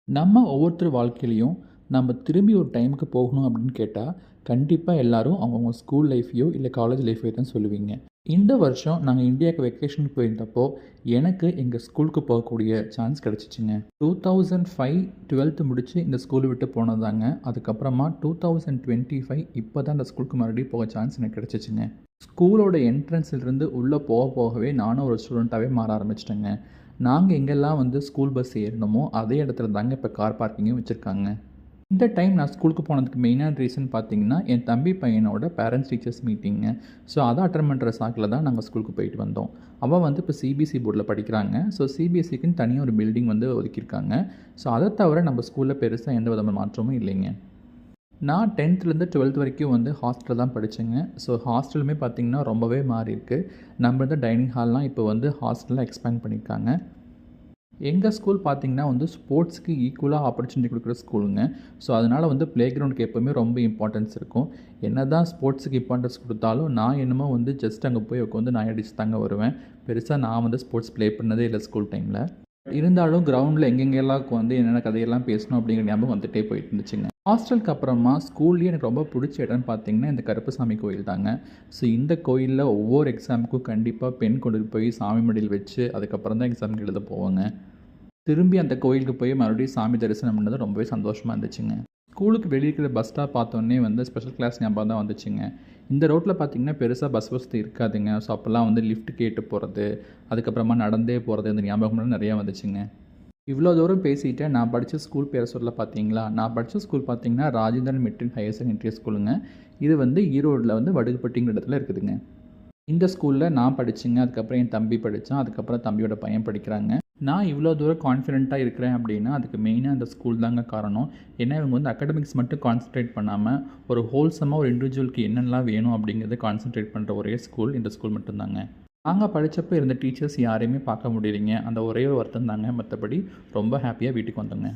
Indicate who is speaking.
Speaker 1: நம்ம ஒவ்வொருத்தர் வாழ்க்கையிலையும் நம்ம திரும்பி ஒரு டைமுக்கு போகணும் அப்படின்னு கேட்டால் கண்டிப்பாக எல்லாரும் அவங்கவுங்க ஸ்கூல் லைஃப்பையோ இல்லை காலேஜ் லைஃப்பையோ தான் சொல்லுவீங்க. இந்த வருஷம் நாங்கள் இந்தியாவுக்கு வெக்கேஷனுக்கு போயிருந்தப்போ எனக்கு எங்கள் ஸ்கூலுக்கு போகக்கூடிய சான்ஸ் கிடச்சிச்சிங்க. 2005 12th முடித்து இந்த ஸ்கூலை விட்டு போனதாங்க. அதுக்கப்புறமா 2025 இப்போ தான் இந்த ஸ்கூலுக்கு மறுபடியும் போக சான்ஸ் எனக்கு கிடச்சிச்சிங்க. ஸ்கூலோட என்ட்ரன்ஸ்லேருந்து உள்ளே போகவே நானும் ஒரு ஸ்டூடெண்ட்டாகவே மாற ஆரம்பிச்சிட்டேங்க. நாங்கள் எங்கெல்லாம் ஸ்கூல் பஸ் ஏறினோமோ அதே இடத்துல தாங்க இப்போ கார் பார்க்கிங்கும் வச்சுருக்காங்க. இந்த டைம் நான் ஸ்கூலுக்கு போனதுக்கு மெயினான ரீசன் பார்த்தீங்கன்னா, என் தம்பி பையனோட பேரண்ட்ஸ் டீச்சர்ஸ் மீட்டிங்கு. ஸோ அதை அட்டெண்ட் பண்ணுற சாக்கில் தான் நாங்கள் ஸ்கூலுக்கு போயிட்டு வந்தோம். அவன் இப்போ சிபிஎஸ்சி போர்டில் படிக்கிறாங்க. ஸோ சிபிஎஸ்சிக்குன்னு தனியாக ஒரு பில்டிங் ஒதுக்கியிருக்காங்க. ஸோ அதை தவிர நம்ம ஸ்கூலில் பெருசாக எந்த விதமான மாற்றமும் இல்லைங்க. நான் 10th 12th வரைக்கும் ஹாஸ்டலில் தான் படித்தேங்க. ஸோ ஹாஸ்டலுமே பார்த்திங்கன்னா ரொம்பவே மாறி இருக்குது. நம்ம டைனிங் ஹால்லாம் இப்போ ஹாஸ்டலில் எக்ஸ்பேண்ட் பண்ணியிருக்காங்க. எங்கள் ஸ்கூல் பார்த்திங்கன்னா ஸ்போர்ட்ஸ்க்கு ஈக்குவலாக ஆப்பர்ச்சுனிட்டி கொடுக்குற ஸ்கூலுங்க. ஸோ அதனால் ப்ளே கிரவுண்டுக்கு எப்போவுமே ரொம்ப இம்பார்ட்டன்ஸ் இருக்கும். என்ன தான் ஸ்போர்ட்ஸுக்கு இம்பார்ட்டன்ஸ் கொடுத்தாலும் நான் என்னமோ ஜஸ்ட் அங்கே போய் உட்காந்து நான் அடிச்சு தாங்க வருவேன். பெருசாக நான் ஸ்போர்ட்ஸ் ப்ளே பண்ணதே இல்லை ஸ்கூல் டைமில். இருந்தாலும் கிரவுண்டில் எங்கெங்கெல்லாம் என்னென்ன கதையெல்லாம் பேசணும் அப்படிங்கிற ஞாபகம் வந்துகிட்டே போயிட்டு இருந்துச்சுங்க. ஹாஸ்டலுக்கு அப்புறமா ஸ்கூல்லேயே எனக்கு ரொம்ப பிடிச்ச இடம்னு பார்த்தீங்கன்னா இந்த கருப்பசாமி கோயில் தாங்க. ஸோ இந்த கோயிலில் ஒவ்வொரு எக்ஸாமுக்கும் கண்டிப்பாக பெண் கொண்டு போய் சாமி மடியில் வச்சு அதுக்கப்புறம் தான் எக்ஸாமுக்கு எழுத போவாங்க. திரும்பி அந்த கோயிலுக்கு போய் மறுபடியும் சாமி தரிசனம் பண்ணது ரொம்பவே சந்தோஷமாக இருந்துச்சுங்க. ஸ்கூலுக்கு வெளியே இருக்கிற பஸ் ஸ்டாப் பார்த்தோன்னே ஸ்பெஷல் கிளாஸ் ஞாபகம் தான் வந்துச்சுங்க. இந்த ரோட்டில் பார்த்திங்கன்னா பெருசாக பஸ் வசதி இருக்காதுங்க. ஸோ அப்போல்லாம் லிஃப்ட் கேட்டு போகிறது, அதுக்கப்புறமா நடந்தே போகிறது, இந்த ஞாபகம்லாம் நிறையா வந்துச்சுங்க. இவ்வளோ தூரம் பேசிவிட்டு நான் படித்த ஸ்கூல் பேரை சொல்ல பார்த்தீங்களா, நான் படித்த ஸ்கூல் பார்த்திங்கன்னா ராஜேந்திரன் மெட்ரிக் ஹையர் செகண்டரி ஸ்கூலுங்க. இது ஈரோடில் வடுகுப்பட்டிங்கிற இடத்துல இருக்குதுங்க. இந்த ஸ்கூலில் நான் படித்தேங்க. அதுக்கப்புறம் என் தம்பி படித்தான். அதுக்கப்புறம் தம்பியோட பையன் படிக்கிறாங்க. நான் இவ்வளோ தூரம் கான்ஃபிடென்ட்டாக இருக்கிறேன் அப்படின்னா அதுக்கு மெயினாக அந்த ஸ்கூல் தாங்க காரணம். ஏன்னா இவங்க அகாடமிக்ஸ் மட்டும் கான்சன்ட்ரேட் பண்ணாமல் ஒரு ஹோல்சமாக ஒரு இண்டிவிஜுவலுக்கு என்னென்னலாம் வேணும் அப்படிங்கிறத கான்சன்ட்ரேட் பண்ணுற ஒரே ஸ்கூல் இந்த ஸ்கூல் மட்டும்தாங்க. நாங்கள் படித்தப்போ இருந்த டீச்சர்ஸ் யாரையுமே பார்க்க முடியலைங்க. அந்த ஒரே ஒரு வருத்தம் தாங்க. மற்றபடி ரொம்ப ஹாப்பியாக வீட்டுக்கு வந்தோங்க.